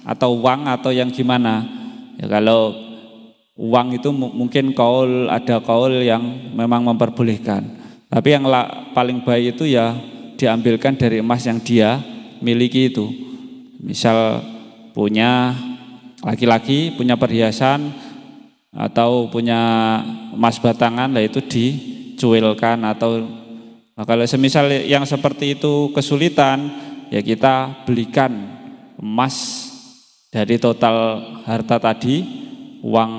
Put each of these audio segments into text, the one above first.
atau uang atau yang gimana? Ya kalau uang itu mungkin ada kaul yang memang memperbolehkan. Tapi yang paling baik itu ya diambilkan dari emas yang dia miliki itu. Misal punya laki-laki punya perhiasan atau punya emas batangan, lah itu dicuilkan. Atau kalau semisal yang seperti itu kesulitan, ya kita belikan emas dari total harta tadi, uang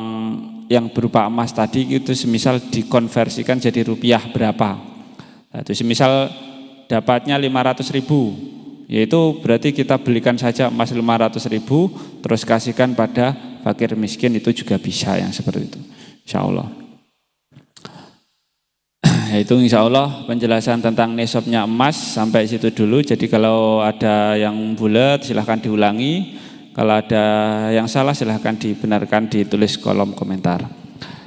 yang berupa emas tadi itu semisal dikonversikan jadi rupiah berapa. Nah, itu semisal dapatnya 500.000, yaitu berarti kita belikan saja emas 500.000 terus kasihkan pada fakir miskin, itu juga bisa yang seperti itu, insya Allah. Itu insya Allah penjelasan tentang nisabnya emas sampai situ dulu. Jadi kalau ada yang bulat silahkan diulangi, kalau ada yang salah silahkan dibenarkan, ditulis kolom komentar.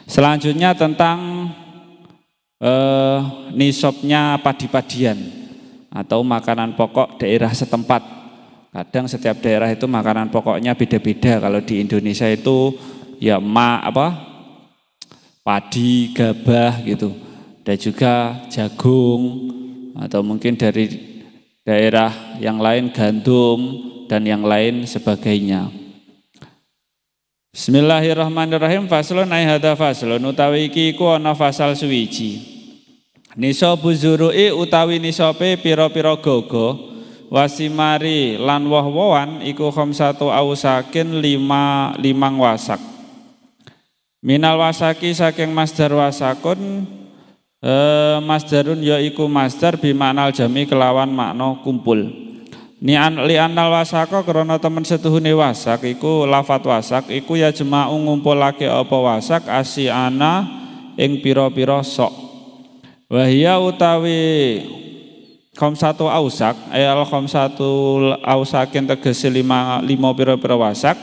Selanjutnya tentang nisabnya padi-padian atau makanan pokok daerah setempat. Kadang setiap daerah itu makanan pokoknya beda-beda. Kalau di Indonesia itu ya padi, gabah gitu. Dan juga jagung, atau mungkin dari daerah yang lain gandum dan yang lain sebagainya. Bismillahirrahmanirrahim. Faslun ai hadza faslun utawi iki iku ana fasal suwiji. Nisabu zuru'i utawi nisabe pira-pira gaga wasimari lan woh-wohan iku khamsatu ausakin limang wasak. Minal wasaki saking masdar wasakun, masdarun ya iku masdar bimaknal jami kelawan makna kumpul. Li'annal wasaka krana temen setuhune wasak iku lafat wasak iku ya jema'u ngumpulake apa wasak asiana ing pira-pira sok. Wa hiya utawi khamsatu ausak ayal khamsatu ausakin tegese lima pira-pira wasak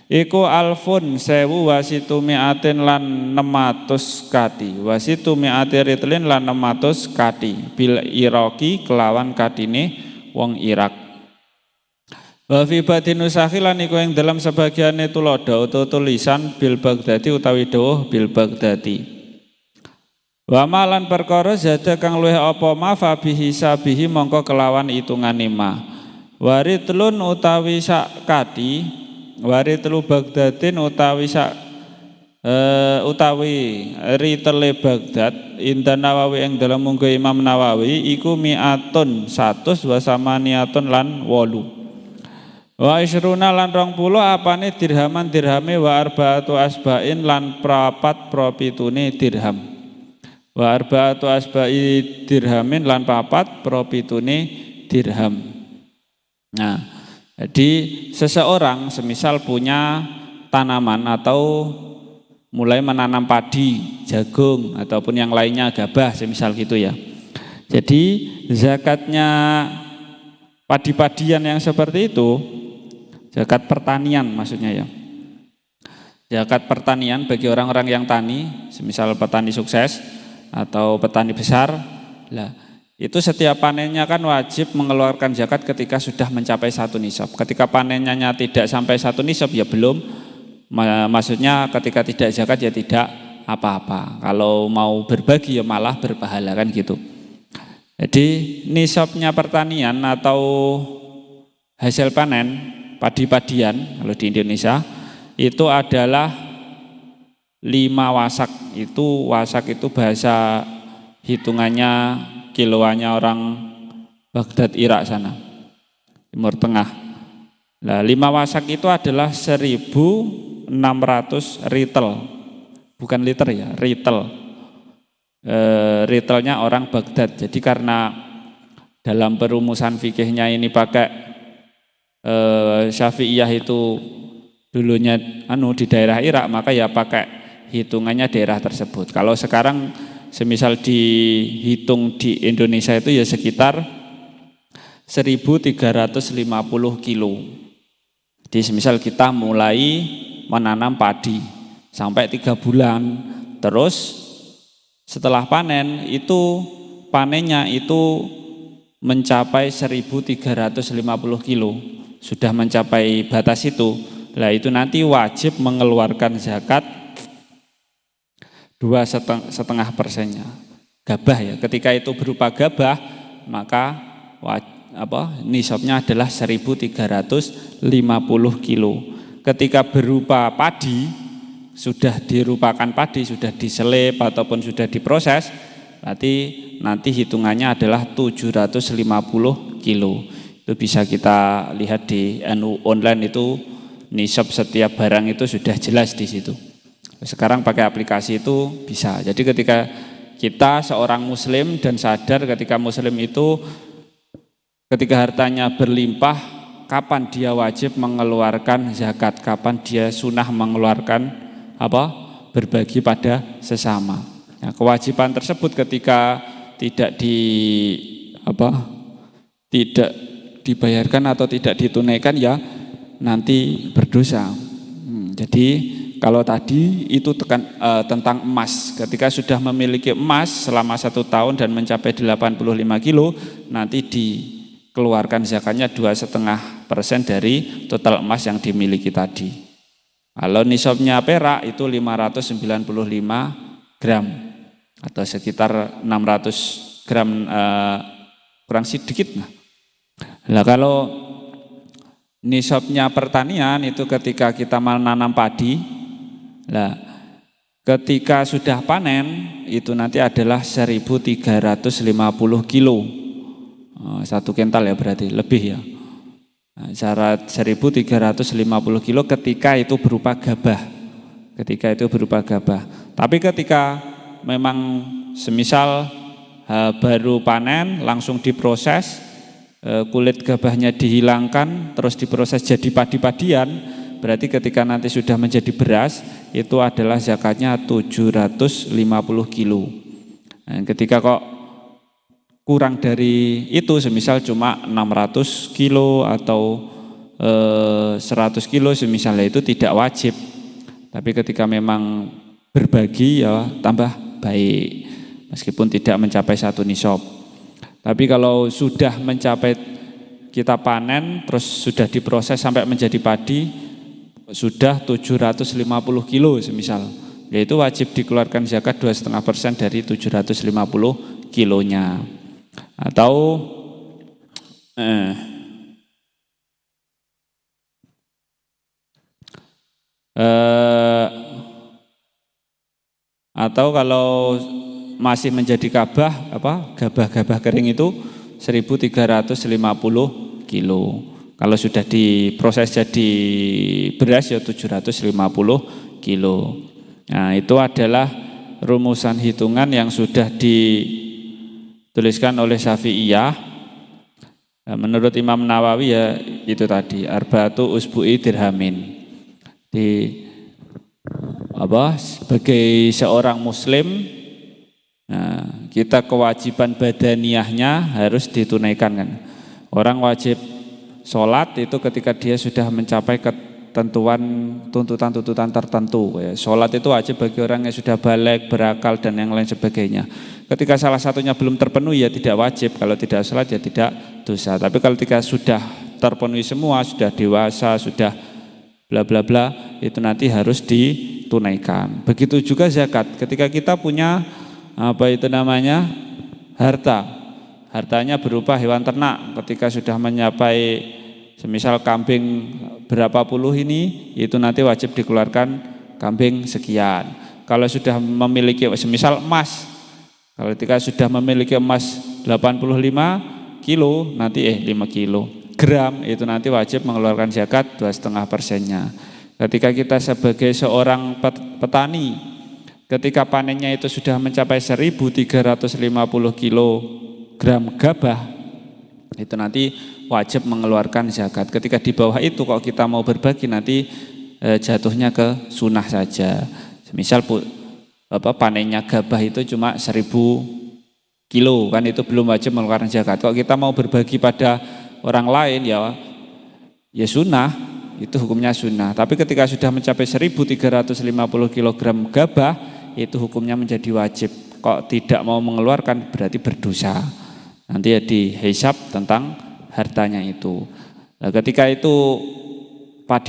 iku alfun 1000 wasitu mi'atin lan 600 kati, wasitu mi'ati ritlin lan 600 kati bil Iraqi kelawan katine wong Irak. Wa fi badin nusakhi lan iku ing dalam sebagiane tulodo utawa tulisan bil Baghdadi utawi dawuh bil Baghdadi. Wa malan perkara zada kang luwih apa ma fa bihi sabihi mongko kelawan hitungane ma. Waritlun utawi sak kati, waritlu Baghdadin utawi ritele Baghdad inda Nawawi ing dalam munggo Imam Nawawi iku mi'atun 100 wa samaniatun lan 8 wa isruna lan 20 apane dirhaman dirhame wa arbaatu asbain lan prapat propitune dirham wa arbaatu asbai dirhamin lan papat propitune dirham. Nah, jadi seseorang semisal punya tanaman atau mulai menanam padi, jagung ataupun yang lainnya gabah semisal gitu ya. Jadi zakatnya padi-padian yang seperti itu, zakat pertanian maksudnya ya. Zakat pertanian bagi orang-orang yang tani, semisal petani sukses atau petani besar, lah itu setiap panennya kan wajib mengeluarkan zakat ketika sudah mencapai 1 nisab. Ketika panennya tidak sampai 1 nisab ya belum, maksudnya ketika tidak zakat ya tidak apa-apa. Kalau mau berbagi ya malah berpahala kan gitu. Jadi nisabnya pertanian atau hasil panen padi-padian kalau di Indonesia itu adalah 5 wasak. Wasak itu bahasa hitungannya kiloannya orang Baghdad Irak sana, Timur Tengah. Nah, 5 wasak itu adalah 1.600 ritel, bukan liter ya, ritel. Ritelnya orang Baghdad. Jadi karena dalam perumusan fikihnya ini pakai Syafi'iyah itu dulunya di daerah Irak, maka ya pakai hitungannya daerah tersebut. Kalau sekarang semisal dihitung di Indonesia itu ya sekitar 1.350 kilo. Jadi semisal kita mulai menanam padi sampai 3 bulan, terus setelah panen itu panennya itu mencapai 1.350 kilo. sudah mencapai batas itu, lah itu nanti wajib mengeluarkan zakat 2,5%-nya. Gabah ya, ketika itu berupa gabah maka nisabnya adalah 1.350 kilo. Ketika berupa padi, sudah dirupakan padi, sudah diselip ataupun sudah diproses, berarti nanti hitungannya adalah 750 kilo. Itu bisa kita lihat di NU online, itu nisab setiap barang itu sudah jelas di situ. Sekarang pakai aplikasi itu bisa. Jadi ketika kita seorang muslim dan sadar ketika muslim itu ketika hartanya berlimpah, kapan dia wajib mengeluarkan zakat, kapan dia sunnah mengeluarkan berbagi pada sesama. Nah, kewajiban tersebut ketika tidak dibayarkan atau tidak ditunaikan ya nanti berdosa. Jadi kalau tadi itu tentang emas, ketika sudah memiliki emas selama 1 tahun dan mencapai 85 kilo, nanti dikeluarkan zakatnya 2,5% dari total emas yang dimiliki tadi. Kalau nisabnya perak itu 595 gram atau sekitar 600 gram kurang sedikit. Nah kalau nisabnya pertanian itu ketika kita menanam padi, nah ketika sudah panen itu nanti adalah 1.350 kilo, 1 kental ya berarti lebih ya. Nah, 1.350 kilo ketika itu berupa gabah. Tapi ketika memang semisal baru panen langsung diproses, kulit gabahnya dihilangkan terus diproses jadi padi-padian, berarti ketika nanti sudah menjadi beras itu adalah zakatnya 750 kilo. Nah, ketika kok kurang dari itu, semisal cuma 600 kilo atau 100 kilo semisalnya, itu tidak wajib. Tapi ketika memang berbagi ya tambah baik, meskipun tidak mencapai 1 nisab. Tapi kalau sudah mencapai kita panen terus sudah diproses sampai menjadi padi sudah 750 kilo semisal, yaitu wajib dikeluarkan zakat 2,5% dari 750 kilonya. Atau kalau masih menjadi gabah kering itu 1.350 kilo. Kalau sudah diproses jadi beras ya 750 kilo. Nah, itu adalah rumusan hitungan yang sudah dituliskan oleh Syafi'iyah. Nah, menurut Imam Nawawi ya itu tadi arba'atu usbu'i dirhamin. Sebagai seorang muslim, nah, kita kewajiban badaniyahnya harus ditunaikan kan. Orang wajib sholat itu ketika dia sudah mencapai tuntutan tertentu. Sholat itu wajib bagi orang yang sudah balik, berakal dan yang lain sebagainya. Ketika salah satunya belum terpenuhi ya tidak wajib. Kalau tidak sholat ya tidak dosa. Tapi kalau ketika sudah terpenuhi semua, sudah dewasa, sudah bla bla bla, itu nanti harus ditunaikan. Begitu juga zakat. Ketika kita punya hartanya berupa hewan ternak, ketika sudah mencapai semisal kambing berapa puluh ini, itu nanti wajib dikeluarkan kambing sekian. Kalau sudah memiliki semisal emas, kalau ketika sudah memiliki emas 85 kilo nanti 5 kilo gram, itu nanti wajib mengeluarkan zakat 2,5%-nya. Ketika kita sebagai seorang petani, ketika panennya itu sudah mencapai 1.350 kilogram gabah, itu nanti wajib mengeluarkan zakat. Ketika di bawah itu kalau kita mau berbagi nanti jatuhnya ke sunnah saja. Misal panennya gabah itu cuma 1.000 kilo, kan itu belum wajib mengeluarkan zakat. Kalau kita mau berbagi pada orang lain ya sunnah, itu hukumnya sunnah. Tapi ketika sudah mencapai 1.350 kilogram gabah, itu hukumnya menjadi wajib. Kok tidak mau mengeluarkan berarti berdosa. Nanti ya dihisab tentang hartanya itu. Nah, ketika itu padi